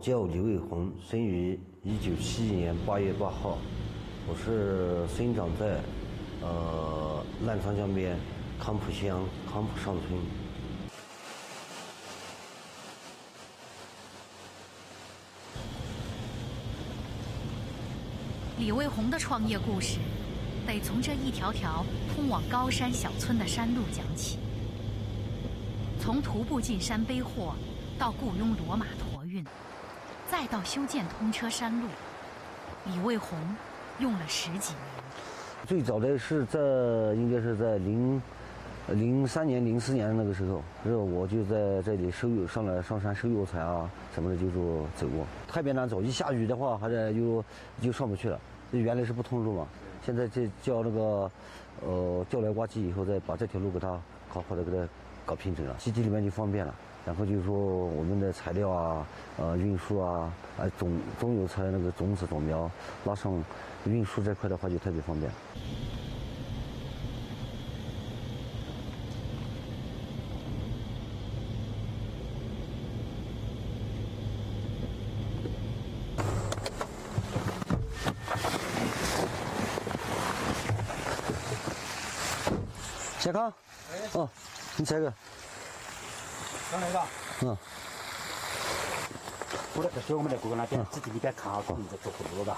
叫李卫红，生于1971年8月8号。我是生长在澜沧江边康浦乡康浦上村。李卫红的创业故事，得从这一条条通往高山小村的山路讲起。从徒步进山背货，到雇佣骡马驮运，再到修建通车山路，李卫红用了10几年。最早的是应该是在03年、04年那个时候，我就在这里上山收油菜啊什么的，就说走过，特别难走，一下雨的话还得就上不去了。原来是不通路嘛，现在这叫那个叫来挖机以后，再把这条路给它搞平整了，基地里面就方便了。然后就是说我们的材料啊、运输啊、种油菜那个种子种苗拉上运输这块的话就特别方便。小康，哦，你这个，刚来吧？嗯。我来学我们的哥哥那边，自己里边看好你这做不多吧？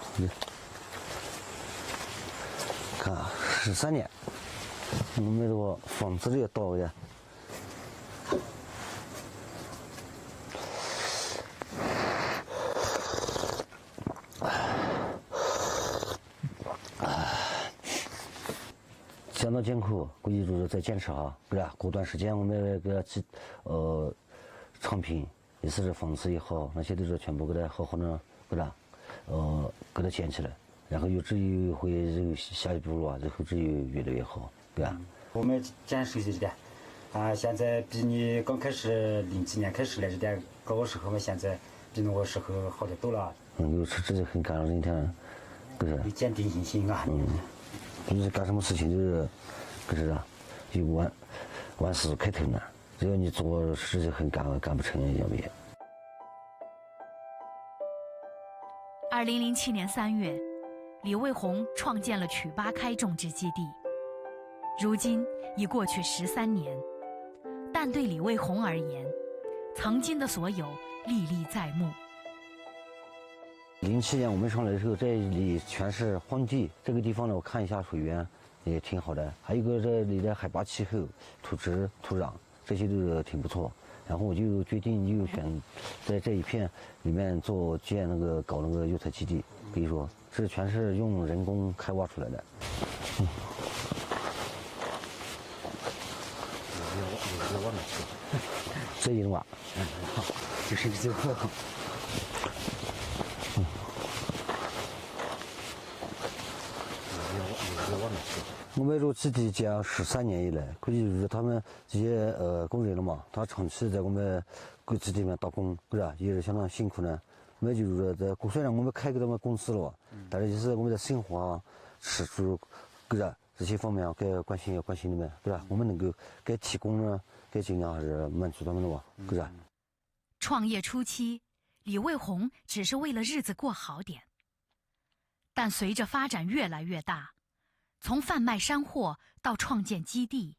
看13年，我们这个房子里也到的。相当艰苦，估计就是再坚持哈，是吧？过段时间我们给它产品，也是房子也好，那些都是全部给它好好的，给它建起来，然后有志于会下一步路啊，以后志于越来越好，对吧？我们讲熟悉这点，现在比你刚开始0几年开始来这点搞时候嘛，现在比那个时候好得多了。有时自己很感恩，你看，不是？有坚定信心啊。就是干什么事情就是，可是啊，有万事开头难，只要你做事情很干不成，要不然。2007年3月，李卫红创建了曲八开种植基地。如今已过去13年，但对李卫红而言，曾经的所有历历在目。07年我们上来的时候，这里全是荒地。这个地方呢，我看一下水源也挺好的，还有一个这里的海拔、气候、土质、土壤这些都挺不错。然后我就决定选在这一片里面搞那个油菜基地。可以说，这全是用人工开挖出来的。这一挖，好，就是这个。我们这个基地建13年以来，估计就是他们这些工人了嘛，他长期在我们基地里面打工，是吧？也是相当辛苦呢。我们就是虽然我们开给他们公司了，但是就是我们的生活啊、吃住，是吧？这些方面啊，该关心你们，对吧？我们能够该提供呢，该尽量还是满足他们的吧，是吧？创业初期，李卫红只是为了日子过好点，但随着发展越来越大，从贩卖山货到创建基地，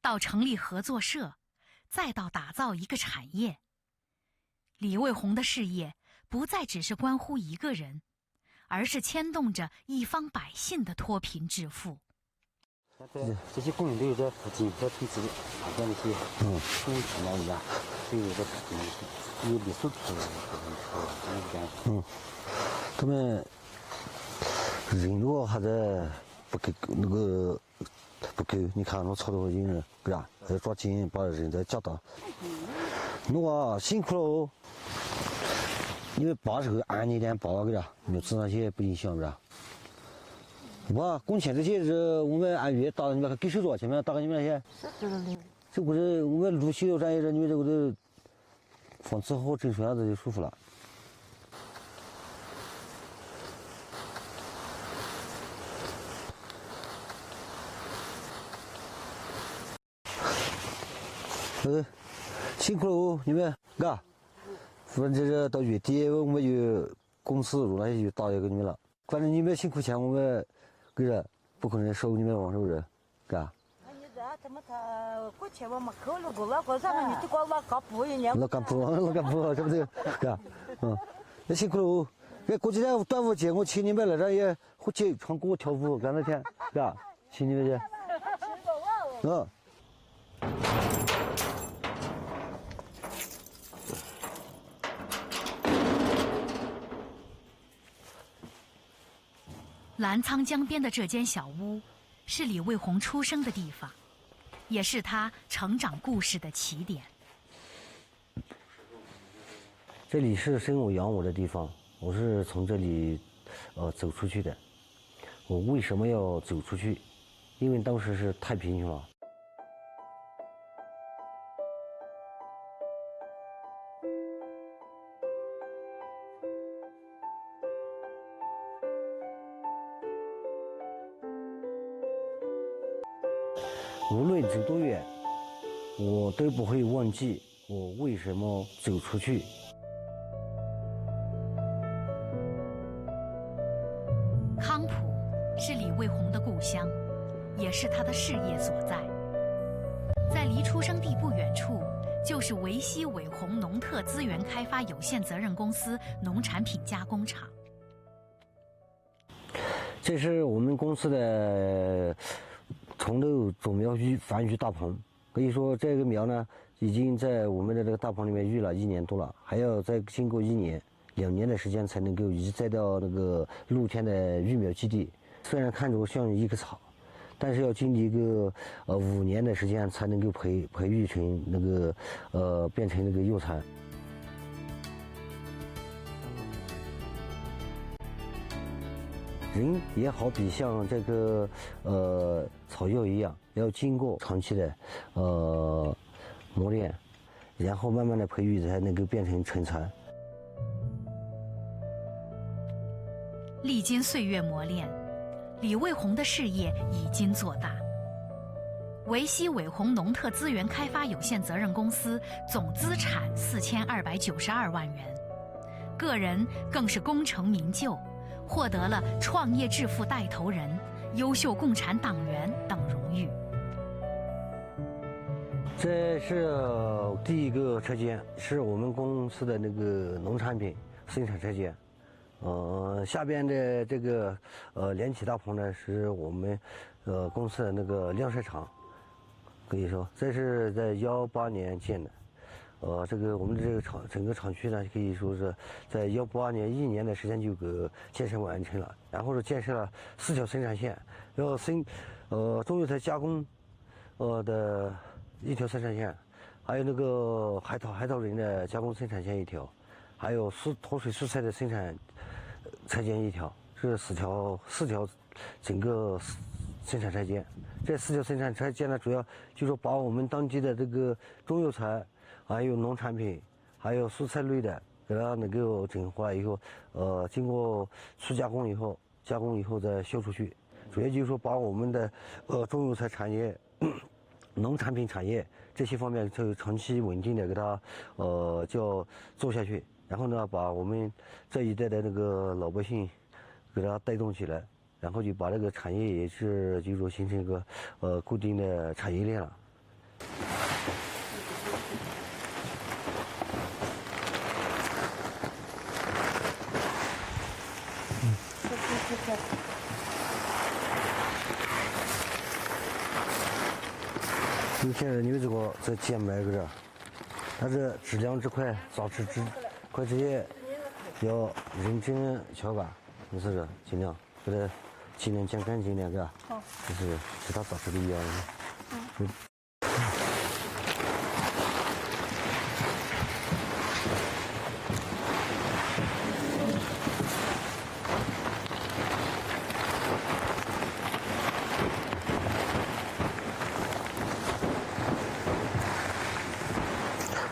到成立合作社，再到打造一个产业，李卫红的事业不再只是关乎一个人，而是牵动着一方百姓的脱贫致富。这些工人都有在附近在城市旁边那些工厂那里边，都有在附近有李叔叔那边。他们人如果还在不够，你看我操作人是吧？要抓紧把人再加大。如果辛苦了哦，因为拔时候按一点拔个的，没吃那些不影响是吧？工钱这些是我们按月打，你们给谁多少钱嘛？打给你们那些。这不是我们路修咱也是，你们这个都房子好整出来就舒服了。辛苦了哦，你们，反正这到月底我们就公司入来就打电给你们了。反正你们辛苦钱我们给着，不可能收你们王手人，嘎。过去我们考虑过了，过咱们你这个老干部一年。老干部，这不对，嘎，那辛苦了哦。哎，过几天端午节我请你们来这也或者唱歌跳舞，干那天，嘎，请你们去。澜沧江边的这间小屋，是李卫红出生的地方，也是他成长故事的起点。这里是生我养我的地方，我是从这里，走出去的。我为什么要走出去？因为当时是太贫穷了。无论走多远，我都不会忘记我为什么走出去。康普是李卫红的故乡，也是他的事业所在。在离出生地不远处，就是维西伟鸿农特资源开发有限责任公司农产品加工厂。这是我们公司的重豆种苗育繁育大棚，可以说这个苗呢，已经在我们的这个大棚里面育了1年多了，还要再经过1年、2年的时间才能够移栽到那个露天的育苗基地。虽然看着像一个草，但是要经历一个5年的时间才能够培育成那个变成那个幼蚕。人也好比像这个草药一样，要经过长期的磨练，然后慢慢的培育才能够变成成蚕。历经岁月磨练，李卫红的事业已经做大。维西伟鸿农特资源开发有限责任公司总资产4292万元，个人更是功成名就，获得了创业致富带头人、优秀共产党员等荣誉。这是第一个车间，是我们公司的那个农产品生产车间。下边的这个连起大棚呢，是我们公司的那个晾晒场。可以说，这是在18年建的。这个我们的这个整个厂区呢，可以说是在18年1年的时间就给建设完成了。然后是建设了4条生产线，然后中药材加工的1条生产线，还有那个海藻仁的加工生产线1条，还有脱水蔬菜的生产车间1条，是4条整个生产车间。这4条生产车间呢，主要就是把我们当地的这个中药材，还有农产品，还有蔬菜类的，给它能够整合了以后，经过初加工以后再销出去。主要就是说把我们的中药材产业、农产品产业这些方面就长期稳定的给它就做下去。然后呢，把我们这一代的那个老百姓给它带动起来，然后就把这个产业也是就是说形成一个固定的产业链了。现在你们这个在贱卖个这，它这质量这块杂质快这些要认真敲干，你是尽量给它尽量讲干净点个，就是其他杂质不一样的。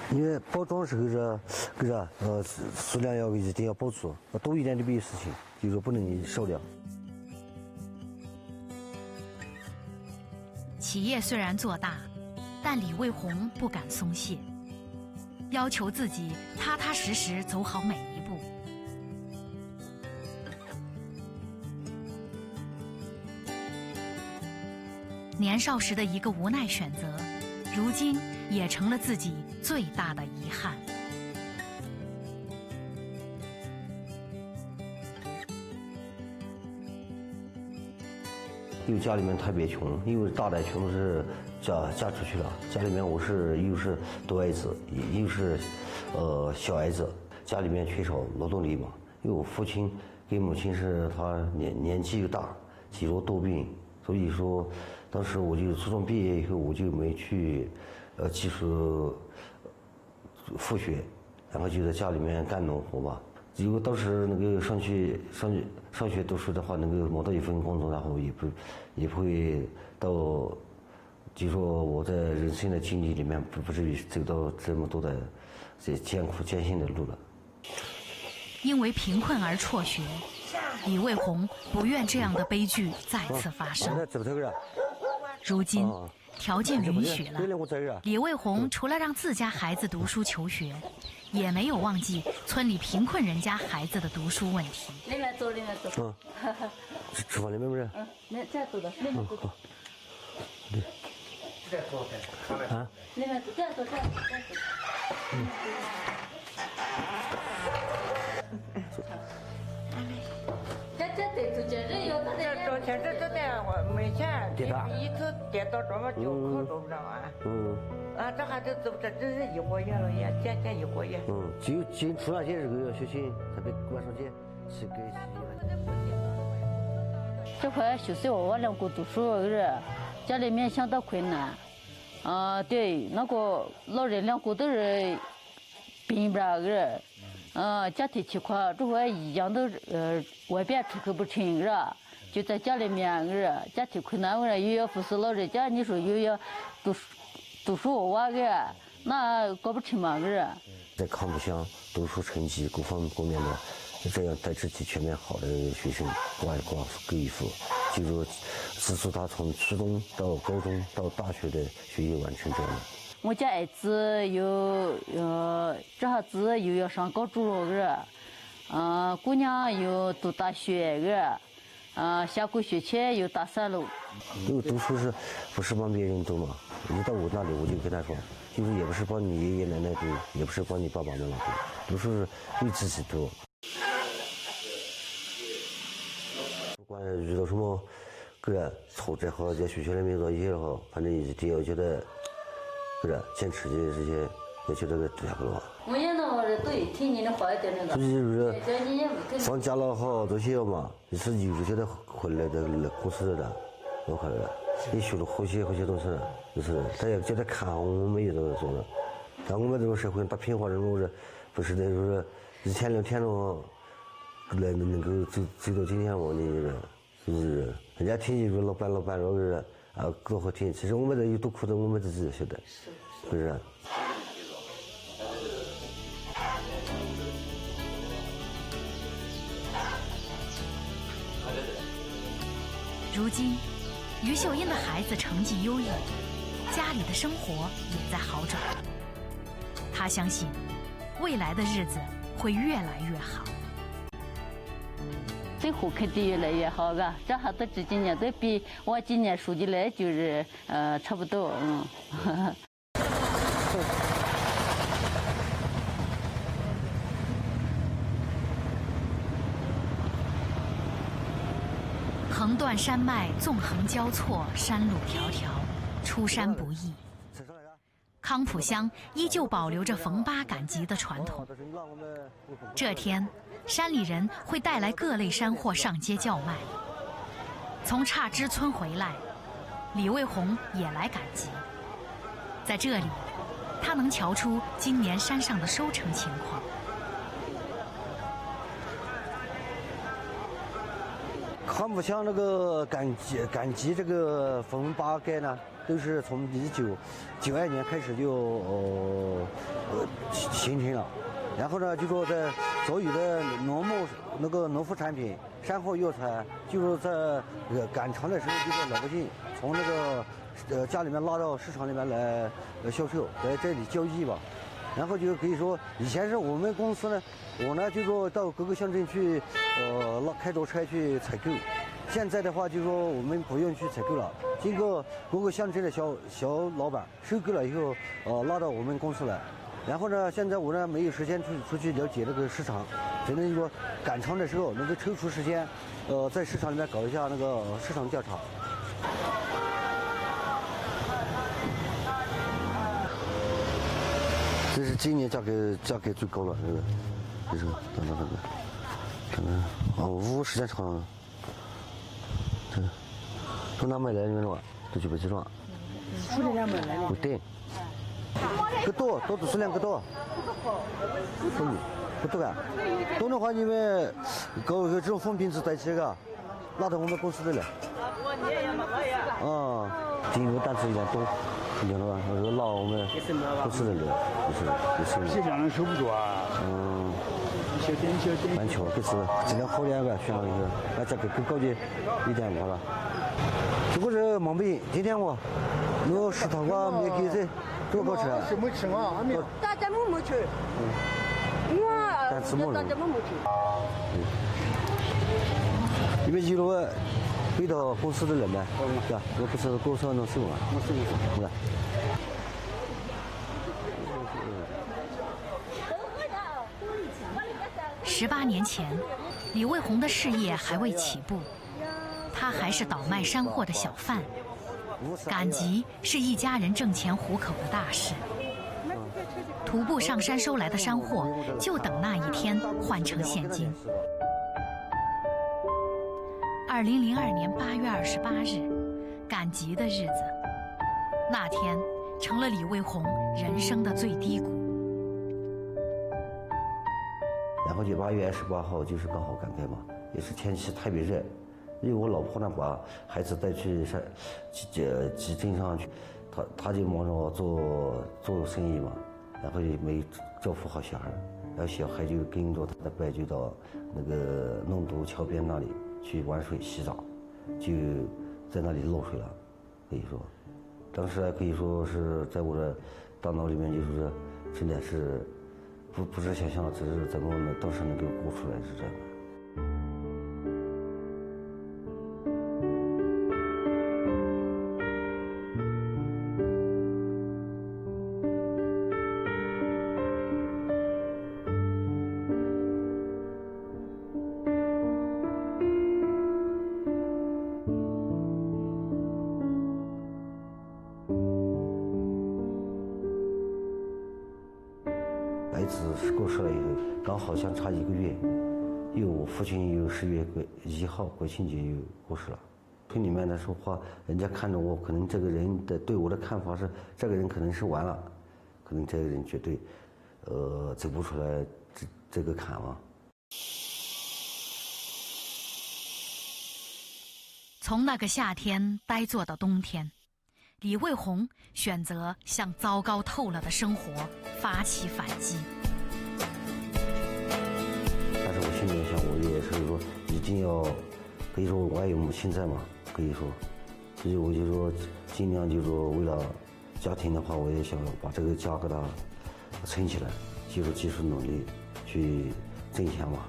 因为包装是数量要一定要保足，多一点就没有事情，就是说不能少量。企业虽然做大，但李卫红不敢松懈。要求自己踏踏实实走好每一步。年少时的一个无奈选择，如今也成了自己最大的遗憾。因为家里面特别穷，因为大的全部是嫁出去了，家里面我是又是独爱子，又是小孩子，家里面缺少劳动力嘛。因为我父亲跟母亲是他年纪又大，肌肉多病，所以说当时我就初中毕业以后我就没去继续复学，然后就在家里面干农活吧。如果当时那个上学读书的话，能够谋到一份工作，然后也不会到，就说我在人生的经历里面不至于走到这么多的艰苦艰辛的路了。因为贫困而辍学，李卫红不愿这样的悲剧再次发生。如今条件允许了，李卫红除了让自家孩子读书求学，也没有忘记村里贫困人家孩子的读书问题。里面走，里面走。吃饭里面不是？那这走的，里面走。啊？里面走，这走，这走。这得出去，人有的人。这钱这的我没钱，一次跌到这么就口都不着啊。啊，这还得走，这真是一个月了也，减一个月。就进出那些这个小心，特别晚上去去给这块就是我两个读书人，家里面相当困难。对，那个老人两个都是病不了人。家庭情况这块一样都外边出口不成是，就在家里面家庭困难又要服侍老人家，你说又要读书娃那搞不成嘛在康复乡读书成绩各方面的这样带自己全面好的学生挂给一副，就是说资助他从初中到高中到大学的学业完成这样的。我家儿子这下子又要上高中了姑娘又读大学下个学期又大三了。因为读书是不是帮别人读嘛？你到我那里我就跟他说，就是也不是帮你爷爷奶奶读，也不是帮你爸爸妈妈读，读书是为自己读。不管遇到什么个挫折好，在学校里面遇到一些好，反正一定要觉得。坚持的这些，要求这个这样的话。我也那对，听你的话一点那个。就是放假了好多些嘛，就是有些的回来的公司的，我看了，也学了好些东西，就是他也觉得看我们也都做了，但我们这种社会大平凡这种人，不是那就是一天两天的话，来能够走到今天我呢，就是人家听见说老板老人。多好听！其实我们这有多苦的，我们自己晓得，是不是？如今，于秀英的孩子成绩优异，家里的生活也在好转。她相信，未来的日子会越来越好。生活肯定越来越好这还都这几年都比我今年说的来就是差不多横断山脉，纵横交错，山路迢迢，出山不易。康浦乡依旧保留着逢八赶集的传统。这天，山里人会带来各类山货上街叫卖。从岔支村回来，李卫红也来赶集。在这里，他能瞧出今年山上的收成情况。康浦乡那个赶集这个逢八赶呢，都是从1992年开始就形成了。然后呢，就说在所有的农副产品、山货药材，就是在赶场的时候，就是老百姓从那个家里面拉到市场里面来销售，在这里交易吧。然后就可以说，以前是我们公司呢，我呢就说到各个乡镇去，开着车去采购。现在的话，就说我们不用去采购了，经过各个乡镇的小老板收购了以后，拉到我们公司来。然后呢，现在我呢没有时间出去了解这个市场，只能说赶场的时候能够抽出时间，在市场里面搞一下那个市场调查。这是今年价格最高了，这个，这是等，可能务时间长了，这个，从哪买来的嘛？都去不起了。出来两买来的。不对。个多的数量个多，不多吧？多的话你们搞个这种风瓶子带起个，拉到我们公司的来。进入单子有点多，你晓得吧？拉我们公司的来，就是。这两人收不住啊。小点。蛮巧，这次质量好点个，选了一个，那价格更高级一点好了。这个是毛病，今天我食堂没给这。多少钱？是没吃啊，还没有。大家没吃。但吃没大家没吃。你们一路回到公司的人呗？对吧？我不是公司能收啊。我收。对。18年前，李卫红的事业还未起步，他还是倒卖山货的小贩。赶集是一家人挣钱糊口的大事，徒步上山收来的山货，就等那一天换成现金。2002年8月28日，赶集的日子，那天成了李卫红人生的最低谷。然后就8月28号就是刚好赶开嘛，也是天气特别热。因为我老婆呢把孩子带去集镇上去，他就忙着做生意嘛，然后也没照顾好小孩，然后小孩就跟着他的伯就到那个弄渡桥边那里去玩水洗澡，就在那里落水了，可以说，当时可以说是在我的大脑里面就是说，真的是不是想象，只是怎么当时能给我过出来是这样的。孩子过世了以后，刚好相差1个月，我父亲又10月1号国庆节又过世了。村里面的说话，人家看着我，可能这个人的对我的看法是，这个人可能是完了，可能这个人绝对，走不出来这个坎了。从那个夏天呆坐到冬天，李卫红选择向糟糕透了的生活发起反击。但是我心里想，我也是说，一定要，可以说我还有母亲在嘛，可以说，所以我就说，尽量就说为了家庭的话，我也想把这个家给它撑起来，就是继续努力去挣钱嘛。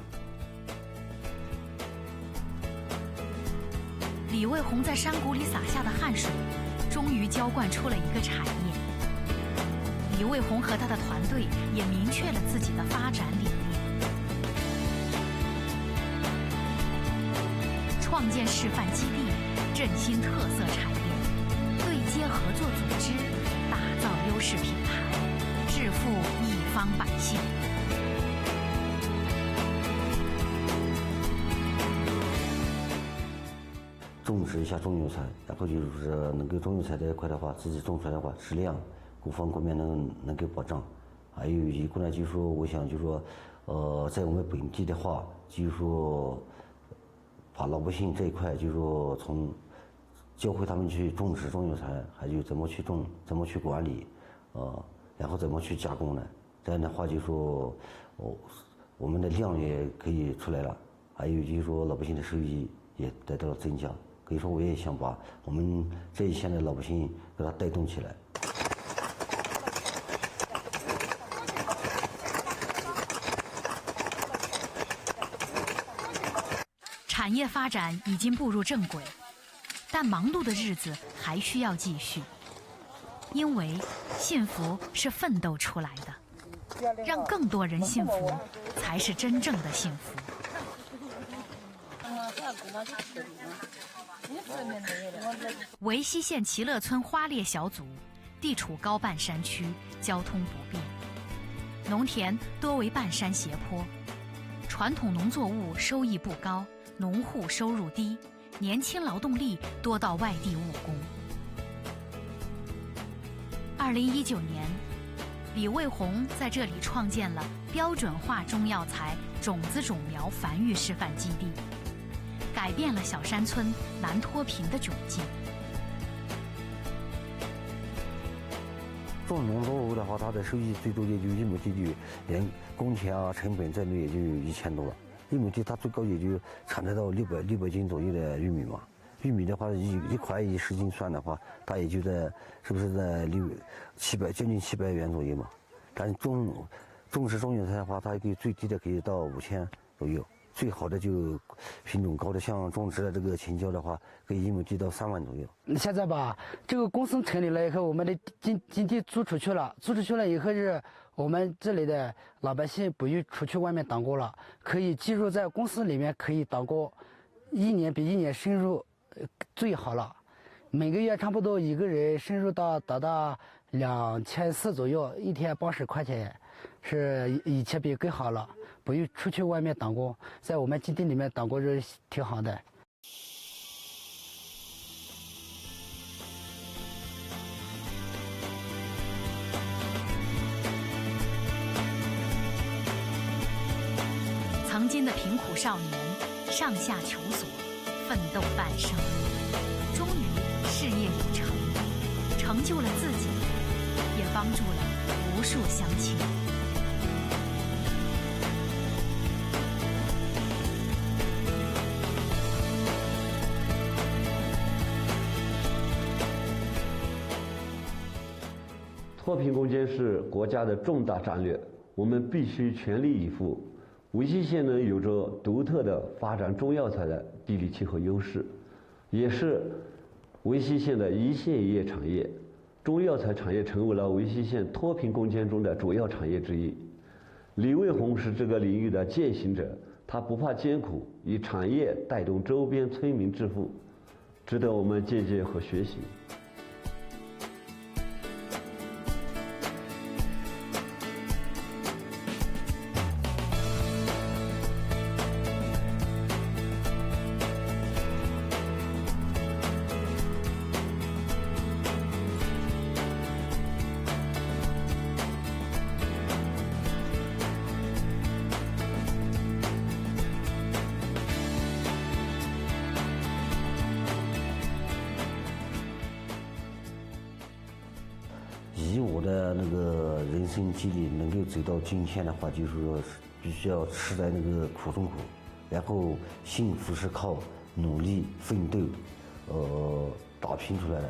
李卫红在山谷里洒下的汗水，终于浇灌出了一个产业。李卫红和他的团队也明确了自己的发展理念，创建示范基地，振兴特色产业，对接合作组织，打造优势品牌，致富一方百姓。种植一下中药材，然后就是能够中药材这一块的话，自己种出来的话，质量各方各面能够保障。还有一个呢，就是说，我想就是说，在我们本地的话，就是说，把老百姓这一块，就是说从教会他们去种植中药材，还有怎么去种，怎么去管理，然后怎么去加工呢？这样的话，就说我们的量也可以出来了，还有就是说老百姓的收益也得到了增加。可以说，我也想把我们这一线的老百姓给他带动起来。产业发展已经步入正轨，但忙碌的日子还需要继续，因为幸福是奋斗出来的，让更多人幸福，才是真正的幸福。维西县齐乐村花猎小组地处高半山区，交通不便，农田多为半山斜坡，传统农作物收益不高，农户收入低，年轻劳动力多到外地务工。2019年，李卫红在这里创建了标准化中药材种子种苗繁育示范基地，改变了小山村南脱贫的窘境。种农作物的话，它的收益最多也就1亩地就连工钱啊、成本在内也就1000多了。1亩地它最高也就产得到600斤左右的玉米嘛。玉米的话，一块以10斤算的话，它也就在是不是在将近700元左右嘛。但是种植中药材的话，它可以最低的可以到5000左右。最好的就品种高的，像种植的这个青椒的话，可以1亩地到3万左右。现在吧，这个公司成立了以后，我们的经地租出去了，以后是我们这里的老百姓不用出去外面打工了，可以进入在公司里面可以打工，1年比1年收入最好了，每个月差不多一个人收入达到2400左右，一天80块钱，是以前比更好了。不用出去外面打工，在我们基地里面打工是挺好的。曾经的贫苦少年，上下求索，奋斗半生，终于事业有成，成就了自己，也帮助了无数乡亲。脱贫攻坚是国家的重大战略，我们必须全力以赴。维西县呢有着独特的发展中药材的地理气候优势，也是维西县的一线一业产业。中药材产业成为了维西县脱贫攻坚中的主要产业之一。李卫红是这个领域的践行者，他不怕艰苦，以产业带动周边村民致富，值得我们借鉴和学习。以我的那个人生经历能够走到今天的话，就是说必须要吃在那个苦中苦，然后幸福是靠努力奋斗，打拼出来的。